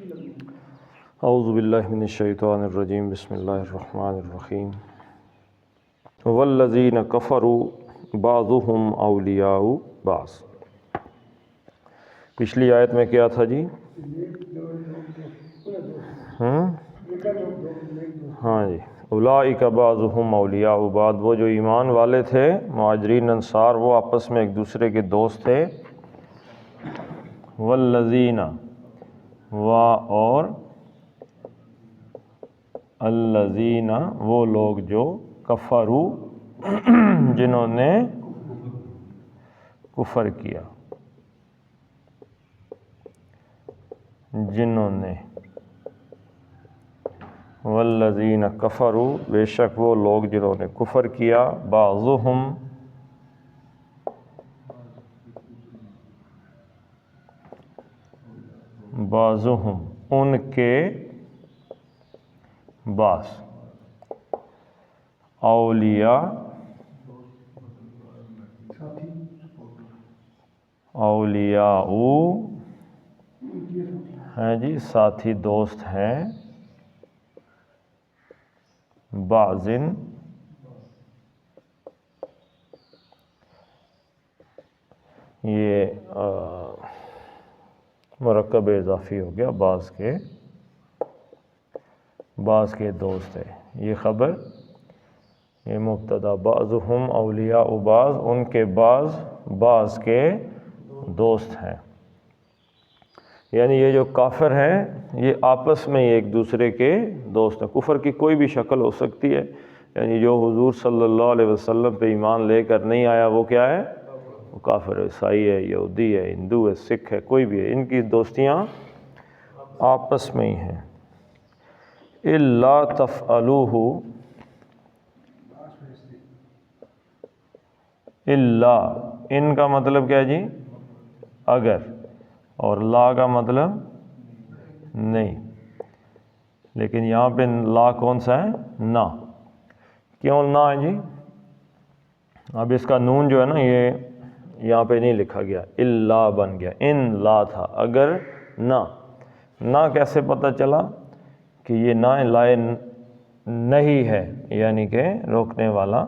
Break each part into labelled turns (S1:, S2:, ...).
S1: اعوذ باللہ من الشیطان الرجیم، بسم اللہ الرحمن الرحیم۔ والذین کفروا بعضهم اولیاء بعض۔ پچھلی آیت میں کیا تھا جی؟ ہاں جی، اولئک بعضهم اولیاء بعض، وہ جو ایمان والے تھے مہاجرین انصار، وہ آپس میں ایک دوسرے کے دوست تھے۔ والذین، اور الذین، وہ لوگ جو کفروا، جنہوں نے کفر کیا، والذین کفروا، بے شک وہ لوگ جنہوں نے کفر کیا، بعضهم، ان کے بعض، اولیاء ہیں جی، ساتھی دوست ہیں، بعضن، یہ مرکب اضافی ہو گیا، بعض کے دوست ہے، یہ خبر، یہ مبتدا، بعضهم اولیاء بعض، ان کے بعض کے دوست ہیں۔ یعنی یہ جو کافر ہیں یہ آپس میں ایک دوسرے کے دوست ہیں۔ کفر کی کوئی بھی شکل ہو سکتی ہے، یعنی جو حضور صلی اللہ علیہ وسلم پہ ایمان لے کر نہیں آیا وہ کیا ہے؟ وہ کافر ہے، عیسائی ہے، یہودی ہے، ہندو ہے، سکھ ہے، کوئی بھی ہے، ان کی دوستیاں آپس میں ہی ہیں۔ الا تفعلوہ، الا، ان کا مطلب کیا ہے جی؟ اگر، اور لا کا مطلب نہیں، لیکن یہاں پہ لا کون سا ہے؟ نہ۔ کیوں نہ ہے جی؟ اب اس کا نون جو ہے نا، یہ یہاں پہ نہیں لکھا گیا، الا بن گیا، ان لا تھا، اگر نہ۔ نہ کیسے پتہ چلا کہ یہ نہ لائے نہیں ہے، یعنی کہ روکنے والا؟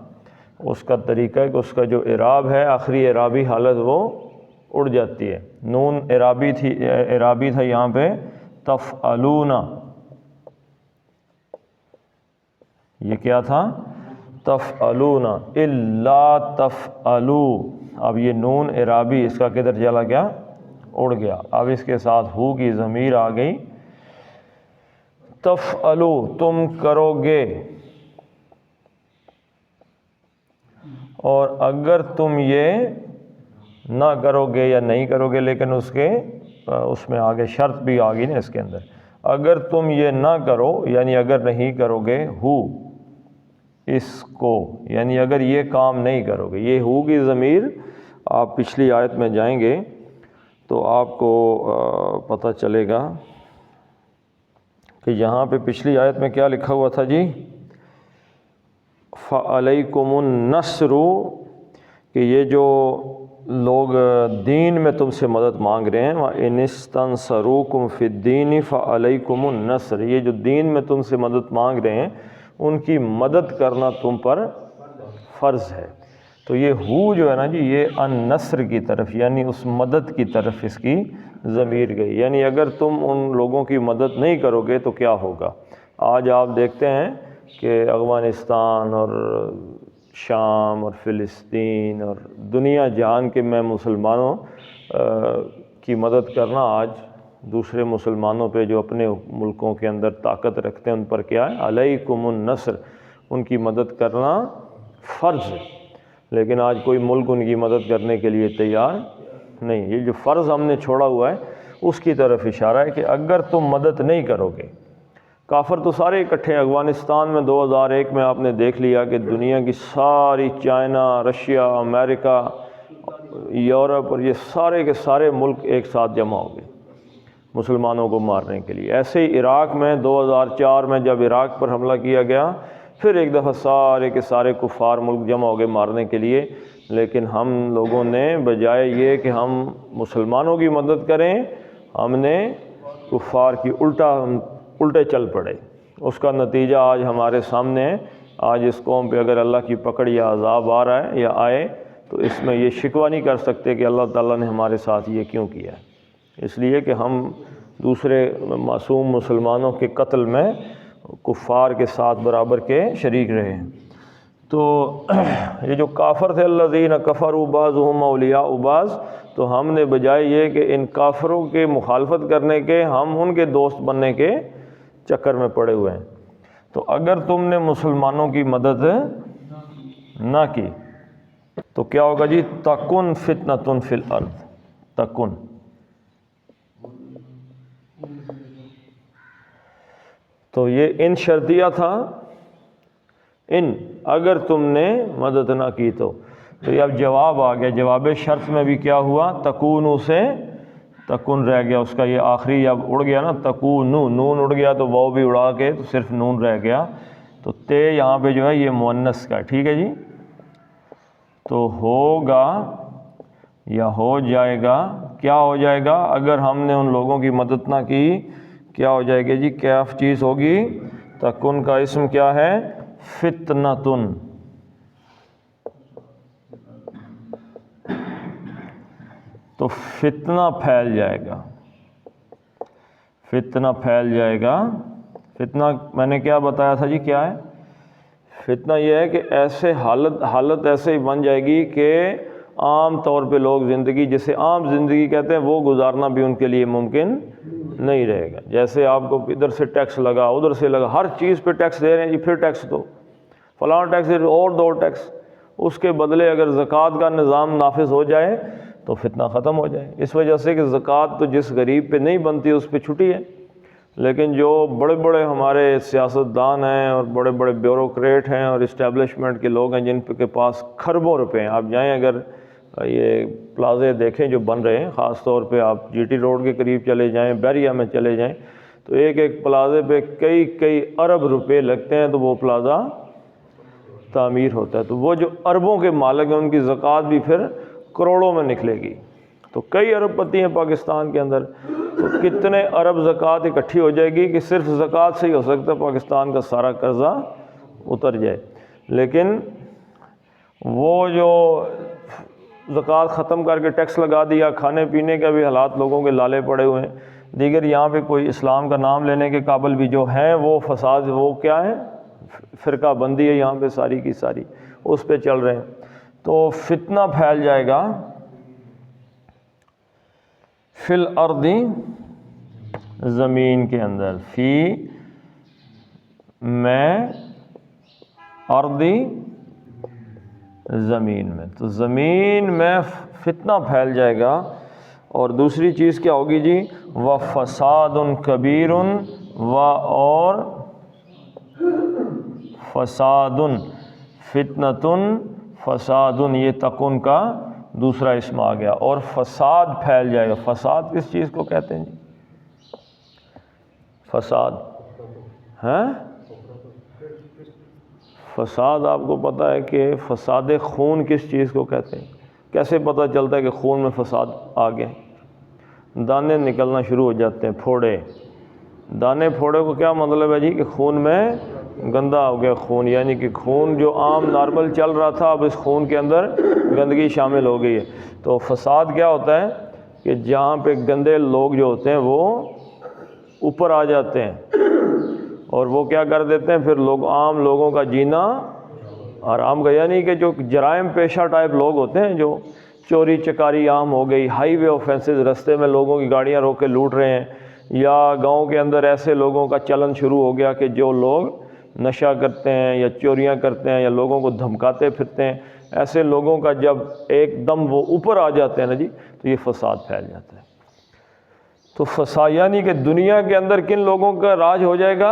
S1: اس کا طریقہ ہے کہ اس کا جو اعراب ہے، آخری اعرابی حالت وہ اڑ جاتی ہے۔ نون اعرابی تھا یہاں پہ تفعلون، یہ کیا تھا؟ تفعلون، الا تفعلوا۔ اب یہ نون اعرابی اس کا کدھر چلا گیا؟ اڑ گیا۔ اب اس کے ساتھ ہو کی ضمیر آ گئی، تفعلوا، تم کرو گے، اور اگر تم یہ نہ کرو گے یا نہیں کرو گے، لیکن اس میں آگے شرط بھی آ گئی نا اس کے اندر، اگر تم یہ نہ کرو، یعنی اگر نہیں کرو گے اس کو، یعنی اگر یہ کام نہیں کرو گے۔ یہ ہو کی ضمیر آپ پچھلی آیت میں جائیں گے تو آپ کو پتہ چلے گا کہ یہاں پہ پچھلی آیت میں کیا لکھا ہوا تھا جی؟ فَعَلَيْكُمُ النَّصْرُ، کہ یہ جو لوگ دین میں تم سے مدد مانگ رہے ہیں، وَإِنِ اسْتَنصَرُوكُمْ فِي الدِّينِ فَعَلَيْكُمُ النَّصْرُ، یہ جو دین میں تم سے مدد مانگ رہے ہیں ان کی مدد کرنا تم پر فرض ہے۔ تو یہ ہو جو ہے نا جی، یہ النصر کی طرف، یعنی اس مدد کی طرف اس کی ضمیر گئی، یعنی اگر تم ان لوگوں کی مدد نہیں کرو گے تو کیا ہوگا؟ آج آپ دیکھتے ہیں کہ افغانستان اور شام اور فلسطین اور دنیا جہان کے میں مسلمانوں کی مدد کرنا آج دوسرے مسلمانوں پہ جو اپنے ملکوں کے اندر طاقت رکھتے ہیں ان پر کیا ہے؟ علیکم النصر، ان کی مدد کرنا فرض ہے۔ لیکن آج کوئی ملک ان کی مدد کرنے کے لیے تیار نہیں۔ یہ جو فرض ہم نے چھوڑا ہوا ہے اس کی طرف اشارہ ہے کہ اگر تم مدد نہیں کرو گے، کافر تو سارے اکٹھے ہیں۔ افغانستان میں 2001 میں آپ نے دیکھ لیا کہ دنیا کی ساری، چائنا، رشیا، امریکہ، یورپ اور یہ سارے کے سارے ملک ایک ساتھ جمع ہو گئے مسلمانوں کو مارنے کے لیے۔ ایسے ہی عراق میں 2004 میں جب عراق پر حملہ کیا گیا، پھر ایک دفعہ سارے کے سارے کفار ملک جمع ہو گئے مارنے کے لیے۔ لیکن ہم لوگوں نے بجائے یہ کہ ہم مسلمانوں کی مدد کریں، ہم نے کفار کی الٹے چل پڑے۔ اس کا نتیجہ آج ہمارے سامنے ہے۔ آج اس قوم پہ اگر اللہ کی پکڑ یا عذاب آ رہا ہے یا آئے تو اس میں یہ شکوہ نہیں کر سکتے کہ اللہ تعالیٰ نے ہمارے ساتھ یہ کیوں کیا ہے، اس لیے کہ ہم دوسرے معصوم مسلمانوں کے قتل میں کفار کے ساتھ برابر کے شریک رہے ہیں۔ تو یہ جو کافر تھے الذین کفروا بعضهم اولیاء بعض، تو ہم نے بجائے یہ کہ ان کافروں کے مخالفت کرنے کے ہم ان کے دوست بننے کے چکر میں پڑے ہوئے ہیں۔ تو اگر تم نے مسلمانوں کی مدد نہ کی تو کیا ہوگا جی؟ تکن فتنۃ فی الارض، تکن، تو یہ ان شرطیہ تھا، ان اگر تم نے مدد نہ کی تو یہ اب جواب آ گیا۔ جواب شرط میں بھی کیا ہوا؟ تکونو سے تکن رہ گیا، اس کا یہ آخری اب اڑ گیا نا، تکونو، نون اڑ گیا تو واو بھی اڑا کے تو صرف نون رہ گیا، تو تے یہاں پہ جو ہے یہ مؤنث کا، ٹھیک ہے جی۔ تو ہوگا یا ہو جائے گا، کیا ہو جائے گا اگر ہم نے ان لوگوں کی مدد نہ کی؟ کیا ہو جائے گی جی؟ کیف چیز ہوگی؟ تکن کا اسم کیا ہے؟ فتنتن، تو فتنہ پھیل جائے گا، فتنہ پھیل جائے گا۔ فتنہ میں نے کیا بتایا تھا جی؟ کیا ہے فتنہ؟ یہ ہے کہ ایسے حالت ایسے ہی بن جائے گی کہ عام طور پہ لوگ زندگی، جسے عام زندگی کہتے ہیں، وہ گزارنا بھی ان کے لیے ممکن نہیں رہے گا۔ جیسے آپ کو ادھر سے ٹیکس لگا، ادھر سے لگا، ہر چیز پہ ٹیکس دے رہے ہیں جی، پھر ٹیکس دو، فلاں ٹیکس اور دو ٹیکس، اس کے بدلے اگر زکوٰۃ کا نظام نافذ ہو جائے تو فتنہ ختم ہو جائے۔ اس وجہ سے کہ زکوٰۃ تو جس غریب پہ نہیں بنتی اس پہ چھٹی ہے، لیکن جو بڑے بڑے ہمارے سیاستدان ہیں اور بڑے بڑے بیوروکریٹ ہیں اور اسٹیبلشمنٹ کے لوگ ہیں جن کے پاس کھربوں روپے ہیں، آپ جائیں اگر یہ پلازے دیکھیں جو بن رہے ہیں، خاص طور پہ آپ جی ٹی روڈ کے قریب چلے جائیں، بیریا میں چلے جائیں، تو ایک پلازے پہ کئی ارب روپے لگتے ہیں تو وہ پلازہ تعمیر ہوتا ہے۔ تو وہ جو اربوں کے مالک ہیں ان کی زکوٰۃ بھی پھر کروڑوں میں نکلے گی۔ تو کئی ارب پتی ہیں پاکستان کے اندر، تو کتنے ارب زکوٰۃ اکٹھی ہو جائے گی کہ صرف زکوٰۃ سے ہی ہو سکتا ہے پاکستان کا سارا قرضہ اتر جائے۔ لیکن وہ جو زکوٰۃ ختم کر کے ٹیکس لگا دیا، کھانے پینے کا بھی حالات لوگوں کے لالے پڑے ہوئے ہیں، دیگر یہاں پہ کوئی اسلام کا نام لینے کے قابل بھی جو ہیں وہ فساد، وہ کیا ہے؟ فرقہ بندی ہے یہاں پہ ساری کی ساری، اس پہ چل رہے ہیں۔ تو فتنہ پھیل جائے گا فی الارض، زمین کے اندر، فی میں ارضی، زمین میں، تو زمین میں فتنہ پھیل جائے گا۔ اور دوسری چیز کیا ہوگی جی؟ وَفَسَادٌ كَبِيرٌ، اور فسادن، فتنتن، فسادن، یہ تکن کا دوسرا اسم آ گیا، اور فساد پھیل جائے گا۔ فساد کس چیز کو کہتے ہیں جی؟ فساد ہے فساد آپ کو پتہ ہے کہ فساد خون کس چیز کو کہتے ہیں؟ کیسے پتہ چلتا ہے کہ خون میں فساد آ گئے؟ دانے نکلنا شروع ہو جاتے ہیں، پھوڑے، دانے پھوڑے کو کیا مطلب ہے جی؟ کہ خون میں گندا ہو گیا خون، یعنی کہ خون جو عام نارمل چل رہا تھا اب اس خون کے اندر گندگی شامل ہو گئی ہے۔ تو فساد کیا ہوتا ہے؟ کہ جہاں پہ گندے لوگ جو ہوتے ہیں وہ اوپر آ جاتے ہیں اور وہ کیا کر دیتے ہیں، پھر لوگ، عام لوگوں کا جینا آرام گیا، نہیں کہ جو جرائم پیشہ ٹائپ لوگ ہوتے ہیں، جو چوری چکاری عام ہو گئی، ہائی وے آفینسز، رستے میں لوگوں کی گاڑیاں روک کے لوٹ رہے ہیں، یا گاؤں کے اندر ایسے لوگوں کا چلن شروع ہو گیا کہ جو لوگ نشہ کرتے ہیں یا چوریاں کرتے ہیں یا لوگوں کو دھمکاتے پھرتے ہیں، ایسے لوگوں کا جب ایک دم وہ اوپر آ جاتے ہیں نا جی، تو یہ فساد پھیل جاتا ہے۔ تو فساد یعنی کہ دنیا کے اندر کن لوگوں کا راج ہو جائے گا؟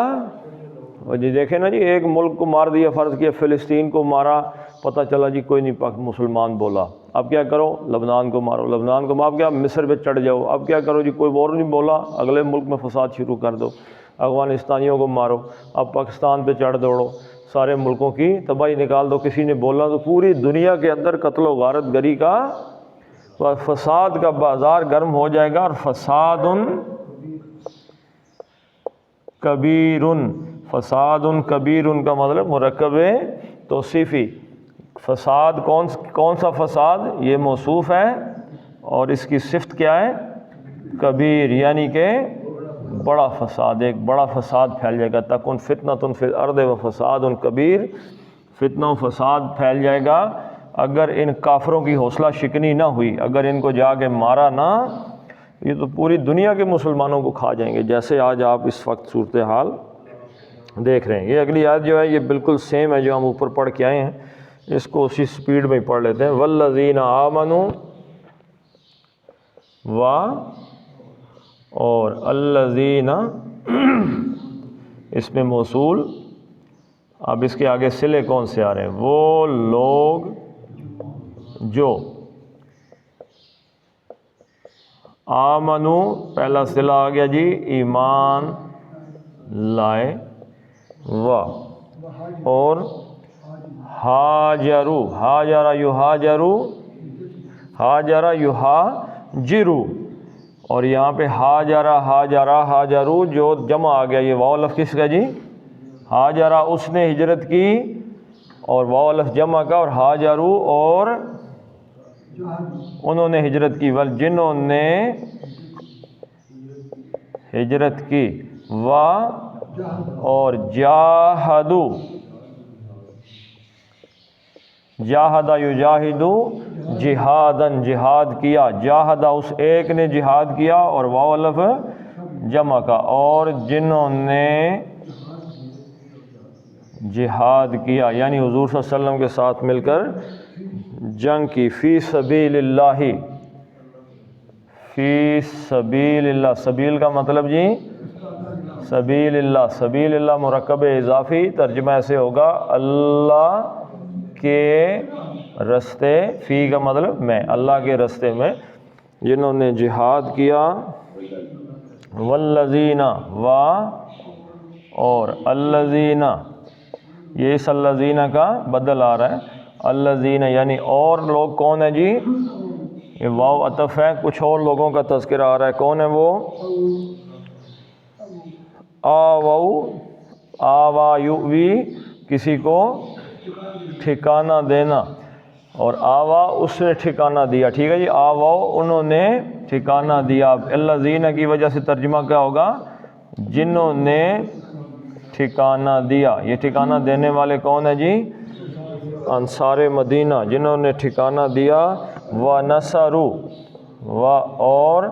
S1: اور جی دیکھیں نا جی، ایک ملک کو مار دیا، فرض کیا فلسطین کو مارا، پتہ چلا جی کوئی نہیں مسلمان بولا، اب کیا کرو؟ لبنان کو مارو، لبنان کو، اب کیا مصر پہ چڑھ جاؤ، اب کیا کرو جی؟ کوئی اور نہیں بولا، اگلے ملک میں فساد شروع کر دو، افغانستانیوں کو مارو، اب پاکستان پہ چڑھ دوڑو، سارے ملکوں کی تباہی نکال دو، کسی نے بولا تو پوری دنیا کے اندر قتل و غارت گری کا، فساد کا بازار گرم ہو جائے گا۔ اور فساد کبیرن، فساد کبیرن کا مطلب مرکب توصیفی، فساد کون سا فساد، یہ موصوف ہے اور اس کی صفت کیا ہے، کبیر، یعنی کہ بڑا فساد، ایک بڑا فساد پھیل جائے گا، تکن فتنۃ فی الارض و فساد کبیر، فتنہ و فساد پھیل جائے گا اگر ان کافروں کی حوصلہ شکنی نہ ہوئی، اگر ان کو جا کے مارا نہ، یہ تو پوری دنیا کے مسلمانوں کو کھا جائیں گے، جیسے آج آپ اس وقت صورتحال دیکھ رہے ہیں۔ یہ اگلی آیت جو ہے یہ بالکل سیم ہے جو ہم اوپر پڑھ کے آئے ہیں، اس کو اسی سپیڈ میں ہی پڑھ لیتے ہیں۔ والذین آمنوا اور الذین، اس میں موصول، اب اس کے آگے صلے کون سے آ رہے ہیں، وہ لوگ جو آمنو، پہلا صلہ آ گیا جی، ایمان لائے، اور ہاجرو، ہاجرہ یہاجرو، ہاجرہ یہاجرو، اور یہاں پہ ہاجرہ ہاجرہ ہاجرو جو جمع آ گیا، یہ واو لفظ کس کا جی، ہاجرہ اس نے ہجرت کی، اور واو لفظ جمع کا، اور ہاجرو اور انہوں نے ہجرت کی، جنہوں نے ہجرت کی، اور جاہدو، جاہدہ یجاہدو جہادن، جہاد کیا، جاہدہ اس ایک نے جہاد کیا، اور واو لفظ جمع کا، اور جنہوں نے جہاد کیا یعنی حضور صلی اللہ علیہ وسلم کے ساتھ مل کر جنگ کی، فی سبیل اللہ، فی سبیل اللہ، سبیل کا مطلب جی سبیل اللہ، سبیل اللہ مرکب اضافی، ترجمہ ایسے ہوگا اللہ کے رستے، فی کا مطلب میں، اللہ کے رستے میں جنہوں نے جہاد کیا، والذین اور الذین، یہ اس الذین کا بدل آ رہا ہے، الذین یعنی اور لوگ کون ہیں جی، یہ واو عطف ہے، کچھ اور لوگوں کا تذکرہ آ رہا ہے، کون ہے وہ، آوا یؤوی، کسی کو ٹھکانہ دینا، اور آوا اس نے ٹھکانہ دیا، ٹھیک ہے جی، آوا انہوں نے ٹھکانہ دیا، الذین کی وجہ سے ترجمہ کیا ہوگا، جنہوں نے ٹھکانہ دیا، یہ ٹھکانہ دینے والے کون ہیں جی، انصار مدینہ، جنہوں نے ٹھکانہ دیا، وَنَصَرُوا، اور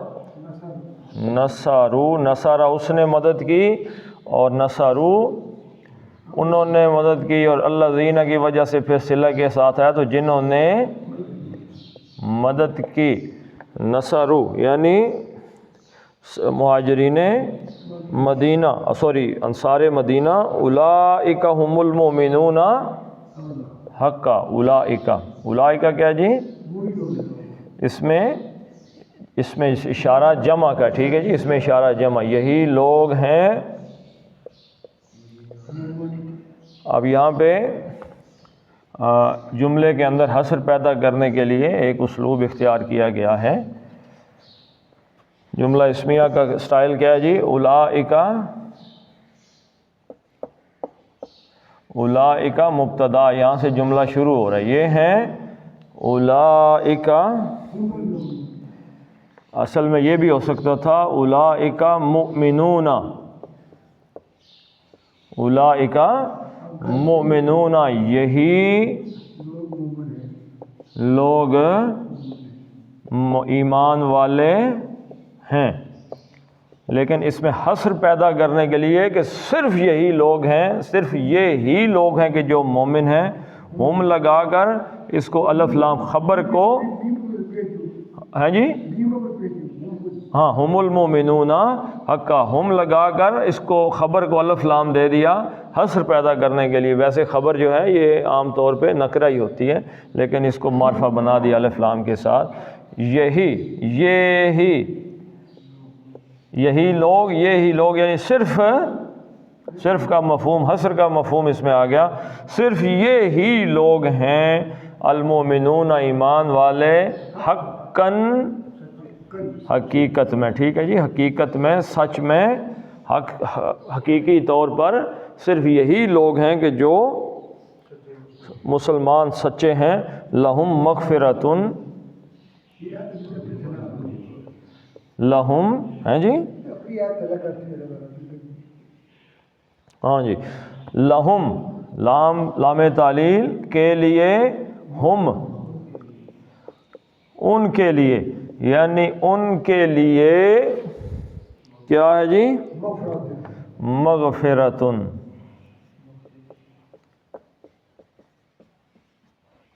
S1: نصرو، نصرہ اس نے مدد کی، اور نصرو انہوں نے مدد کی، اور الذین کی وجہ سے پھر صلہ کے ساتھ آیا، تو جنہوں نے مدد کی، نصرو یعنی مہاجرین مدینہ، انصار مدینہ، اولئک هم المؤمنون حقا، اولئک کیا جی، اس میں اشارہ جمع کا، ٹھیک ہے جی، اس میں اشارہ جمع، یہی لوگ ہیں۔ اب یہاں پہ جملے کے اندر حصر پیدا کرنے کے لیے ایک اسلوب اختیار کیا گیا ہے، جملہ اسمیہ کا سٹائل کیا ہے جی، اولئک مبتدا، یہاں سے جملہ شروع ہو رہا ہے، یہ ہیں اولئک، اصل میں یہ بھی ہو سکتا تھا اولئک مؤمنون، اولئک مؤمنون، یہی لوگ ایمان والے ہیں، لیکن اس میں حصر پیدا کرنے کے لیے کہ صرف یہی لوگ ہیں، صرف یہی لوگ ہیں کہ جو مومن ہیں، ہم لگا کر اس کو الف لام خبر کو، ہے جی ہاں، ہم المؤمنون حقا، ہم لگا کر اس کو خبر کو الف لام دے دیا حصر پیدا کرنے کے لیے، ویسے خبر جو ہے یہ عام طور پہ نکرہ ہی ہوتی ہے، لیکن اس کو معرفہ بنا دیا الف لام کے ساتھ، یہی لوگ یعنی صرف کا مفہوم، حصر کا مفہوم اس میں آ گیا، صرف یہی لوگ ہیں، المؤمنون ایمان والے، حقاً حقیقت میں، ٹھیک ہے جی، حقیقت میں، سچ میں، حقیقی طور پر صرف یہی لوگ ہیں کہ جو مسلمان سچے ہیں. لہم مغفرتن، لہم ہیں جی، ہاں جی، لہم لام تعلیل کے لیے، ہم ان کے لیے، یعنی ان کے لیے کیا ہے جی؟ مغفرتن.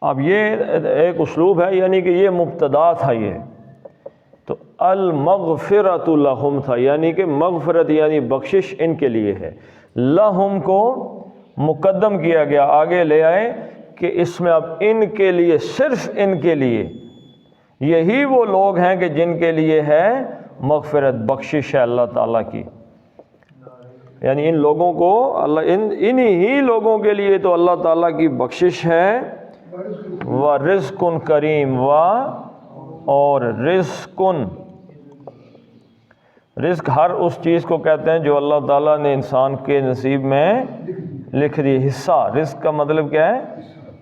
S1: اب یہ ایک اسلوب ہے، یعنی کہ یہ مبتدا تھا، یہ تو المغفرۃ لہم تھا، یعنی کہ مغفرت یعنی بخشش ان کے لیے ہے. لہم کو مقدم کیا گیا، آگے لے آئے کہ اس میں اب ان کے لیے، صرف ان کے لیے، یہی وہ لوگ ہیں کہ جن کے لیے ہے مغفرت، بخشش ہے اللہ تعالیٰ کی. یعنی ان لوگوں کو اللہ، انہی ہی لوگوں کے لیے تو اللہ تعالیٰ کی بخشش ہے. و رزق کریم، و اور رزق ہر اس چیز کو کہتے ہیں جو اللہ تعالیٰ نے انسان کے نصیب میں لکھ دی. حصہ، رزق کا مطلب کیا ہے؟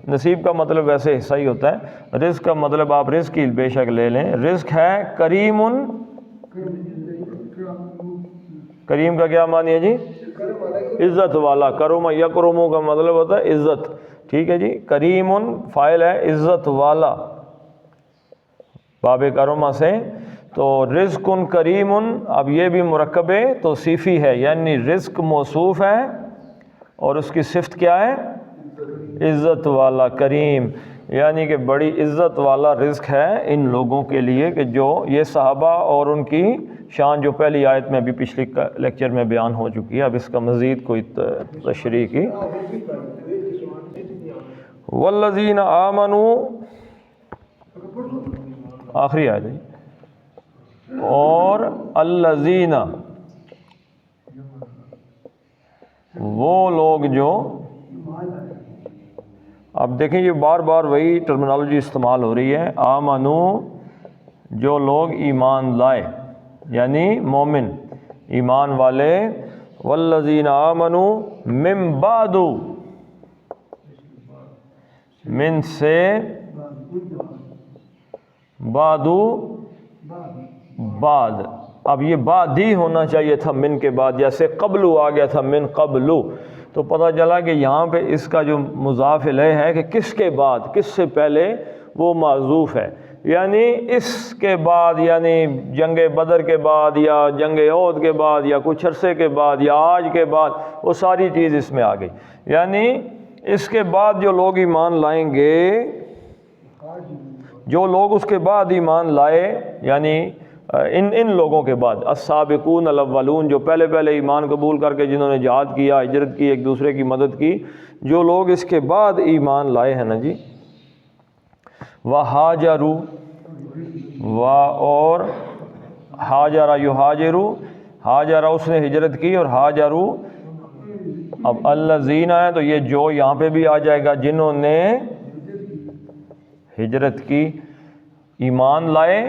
S1: نصیب کا مطلب ویسے حصہ ہی ہوتا ہے. رزق کا مطلب آپ رزق کی بے شک لے لیں. رزق ہے کریم. کریم کا کیا معنی ہے جی؟ عزت والا. کرم یکرمو کا مطلب ہوتا ہے عزت. ٹھیک ہے جی. کریم فاعل ہے عزت والا، باب کرما سے. تو رزق کریم، اب یہ بھی مرکب توصیفی ہے، یعنی رزق موصوف ہے اور اس کی صفت کیا ہے؟ عزت والا. کریم یعنی کہ بڑی عزت والا رزق ہے ان لوگوں کے لیے، کہ جو یہ صحابہ اور ان کی شان جو پہلی آیت میں بھی پچھلی لیکچر میں بیان ہو چکی ہے. اب اس کا مزید کوئی تشریح کی. والذین آمنوا، آخری آیت ہے، اور الذین، وہ لوگ جو، اب دیکھیں یہ بار بار وہی ٹرمنالوجی استعمال ہو رہی ہے. آمنو، جو لوگ ایمان لائے، یعنی مومن، ایمان والے. والذین آمنوا من بعد، من سے، بعدو بعد. اب یہ بعد ہی ہونا چاہیے تھا من کے بعد، جیسے قبلو آ گیا تھا من قبلو. تو پتہ چلا کہ یہاں پہ اس کا جو مضاف الیہ ہے کہ کس کے بعد، کس سے پہلے، وہ معذوف ہے. یعنی اس کے بعد، یعنی جنگ بدر کے بعد یا جنگ احد کے بعد یا کچھ عرصے کے بعد یا آج کے بعد، وہ ساری چیز اس میں آ گئی. یعنی اس کے بعد جو لوگ ایمان لائیں گے، جو لوگ اس کے بعد ایمان لائے، یعنی ان لوگوں کے بعد، السابقون الاولون، جو پہلے ایمان قبول کر کے جنہوں نے جہاد کیا، ہجرت کی، ایک دوسرے کی مدد کی، جو لوگ اس کے بعد ایمان لائے ہیں نا جی. وہاجروا، اور ہاجر یہاجروا، ہاجر اس نے ہجرت کی، اور ہاجروا. اب الذین ہے تو یہ جو یہاں پہ بھی آ جائے گا، جنہوں نے ہجرت کی، ایمان لائے،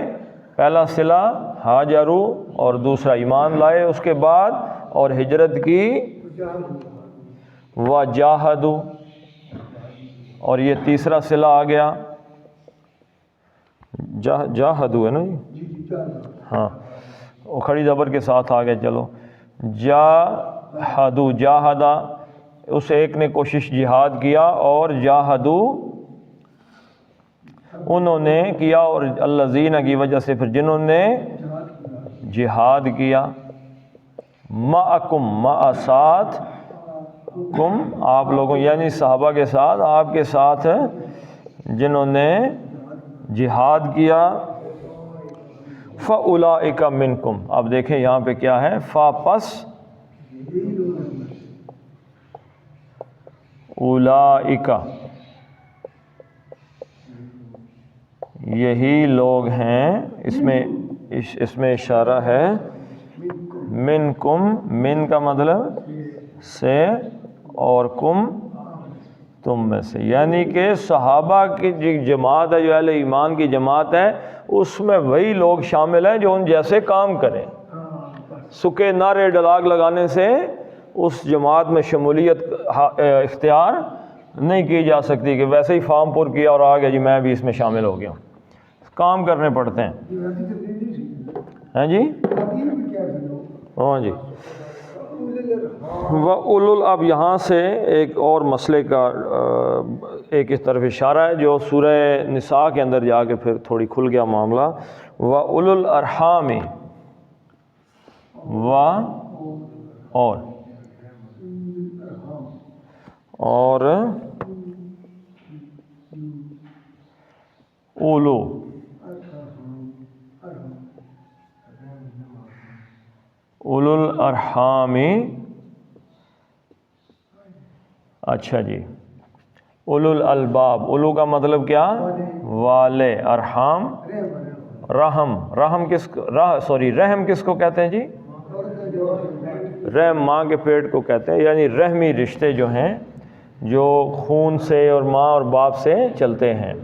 S1: پہلا صلہ ہاجروا، اور دوسرا ایمان لائے اس کے بعد اور ہجرت کی. وجاہدوا، اور یہ تیسرا صلہ آ گیا، جاہدوا ہے نا جی، ہاں وہ کھڑی زبر کے ساتھ آ گئے. چلو، جاہدوا، جاہدہ، اس ایک نے کوشش جہاد کیا، اور جاہدوا انہوں نے کیا، اور الذین کی وجہ سے پھر جنہوں نے جہاد کیا. معکم، مع ساتھ، کم آپ لوگوں، یعنی صحابہ کے ساتھ، آپ کے ساتھ جنہوں نے جہاد کیا. فاولئک منکم، اب دیکھیں یہاں پہ کیا ہے، فا پس اولئک، یہی لوگ ہیں. اس میں اشارہ ہے منکم، من کا مطلب سے، اور کم تم میں سے، یعنی کہ صحابہ کی جو جماعت ہے، جو اہل ایمان کی جماعت ہے، اس میں وہی لوگ شامل ہیں جو ان جیسے کام کریں. سکے نعرے ڈلاگ لگانے سے اس جماعت میں شمولیت اختیار نہیں کی جا سکتی کہ ویسے ہی فارم پر کیا اور آ گیا جی میں بھی اس میں شامل ہو گیا ہوں. کام کرنے پڑتے ہیں. ہیں جی ہاں جی. اب یہاں سے ایک اور مسئلے کا ایک اس طرف اشارہ ہے جو سورہ نساء کے اندر جا کے پھر تھوڑی کھل گیا معاملہ. وَأُولُو الْأَرْحَامِ اور اولو الارحام. اچھا جی. اولو الالباب. اولو کا مطلب کیا؟ والے. ارحام رحم رحم کس کو کہتے ہیں جی؟ رحم ماں کے پیٹ کو کہتے ہیں. یعنی رحمی رشتے جو ہیں جو خون سے اور ماں اور باپ سے چلتے ہیں.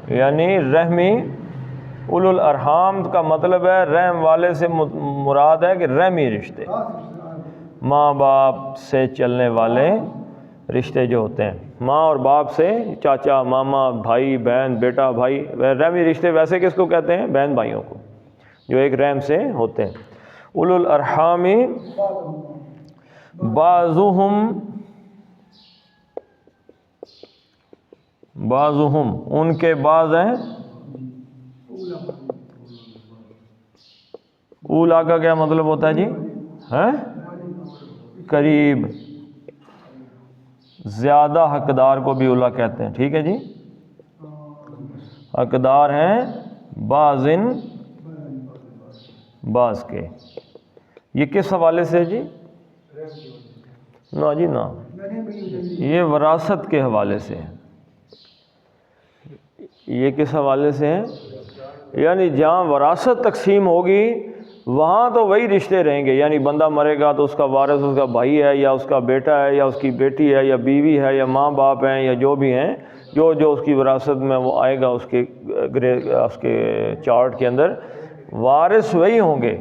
S1: یعنی رحمی اولو الارحام کا مطلب ہے رحم والے سے مراد ہے کہ رحمی رشتے، ماں باپ سے چلنے والے رشتے جو ہوتے ہیں. ماں اور باپ سے چاچا ماما بھائی بہن بیٹا بھائی، رحمی رشتے ویسے کس کو کہتے ہیں؟ بہن بھائیوں کو جو ایک رحم سے ہوتے ہیں. اولو الارحام بعضهم ان کے بعض ہیں. اولا کا کیا مطلب ہوتا ہے جی؟ قریب. زیادہ حقدار کو بھی اولا کہتے ہیں. ٹھیک ہے جی. حقدار ہیں بعضن بعض کے. یہ کس حوالے سے جی؟ نا جی نا، یہ وراثت کے حوالے سے ہے. یہ کس حوالے سے ہے؟ یعنی جہاں وراثت تقسیم ہوگی وہاں تو وہی رشتے رہیں گے. یعنی بندہ مرے گا تو اس کا وارث اس کا بھائی ہے یا اس کا بیٹا ہے یا اس کی بیٹی ہے یا بیوی ہے یا ماں باپ ہیں یا جو بھی ہیں، جو اس کی وراثت میں وہ آئے گا اس کے چارٹ کے اندر وارث وہی ہوں گے.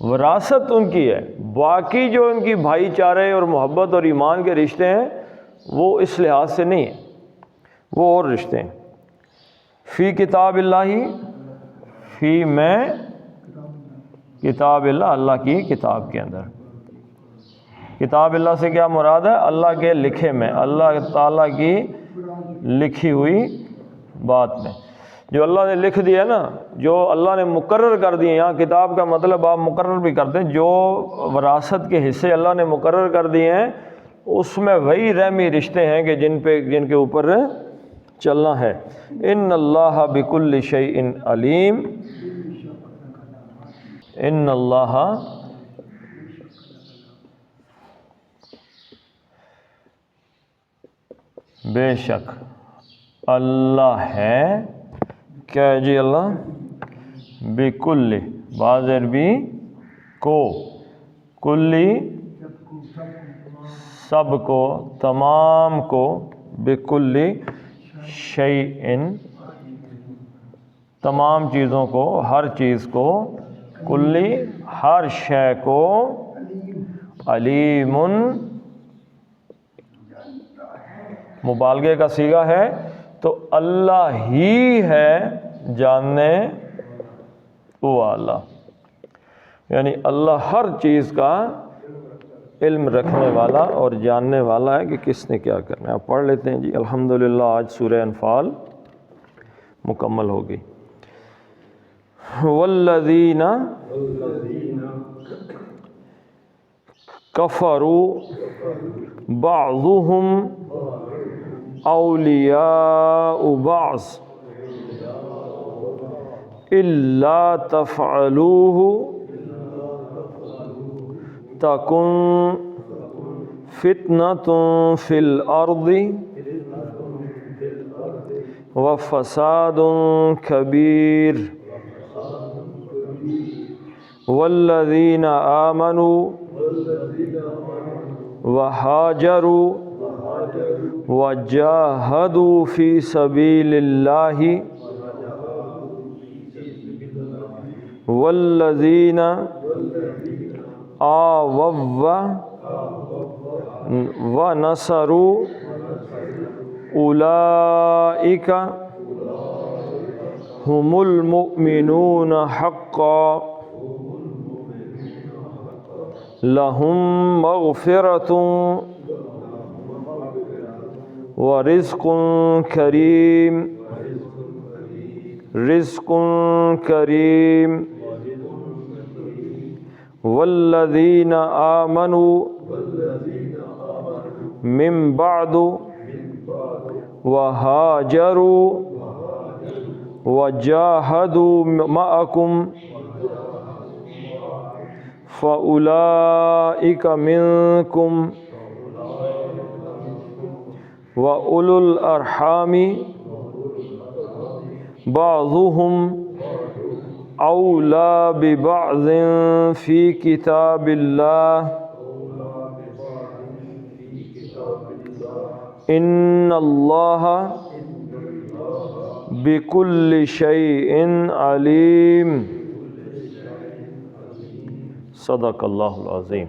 S1: وراثت ان کی ہے. باقی جو ان کی بھائی چارے اور محبت اور ایمان کے رشتے ہیں وہ اس لحاظ سے نہیں ہیں، وہ اور رشتے ہیں. فی کتاب اللہ، فی میں کتاب اللہ، اللہ کی کتاب کے اندر. کتاب اللہ سے کیا مراد ہے؟ اللہ کے لکھے میں، اللہ تعالیٰ کی لکھی ہوئی بات میں. جو اللہ نے لکھ دیا نا، جو اللہ نے مقرر کر دیے. یہاں کتاب کا مطلب آپ مقرر بھی کرتے ہیں. جو وراثت کے حصے اللہ نے مقرر کر دیے ہیں اس میں وہی رحمی رشتے ہیں کہ جن کے اوپر چلنا ہے. ان اللہ بکل شیء علیم. ان اللہ بے شک اللہ ہے. کیا ہے جی؟ اللہ بکل، بعض عربی کو، کلی سب کو، تمام کو، بکل شیء تمام چیزوں کو، ہر چیز کو، کلی ہر شے کو، علیم مبالغے کا صیغہ ہے تو اللہ ہی ہے جاننے والا. یعنی اللہ ہر چیز کا علم رکھنے والا اور جاننے والا ہے کہ کس نے کیا کرنا ہے. آپ پڑھ لیتے ہیں جی. الحمدللہ آج سورہ انفال مکمل ہوگی. والذین کفروا بعضهم اولیاء بعض الا تفعلوه تکن فتنة فی الارض وفساد کبیر. والذین آمنوا وہاجروا وجاہدوا فی سبیل اللہ والذین آووا ونصروا اولئک هم المؤمنون حقا لهم مغفرۃ ورزق کریم رزق کریم والذین آمنوا من بعد وہاجروا وجاہدوا معکم فأولئک منکم وأولو الأرحام بعضهم أولى ببعض في كتاب الله إن الله بكل شيء عليم صدق اللہ العظیم.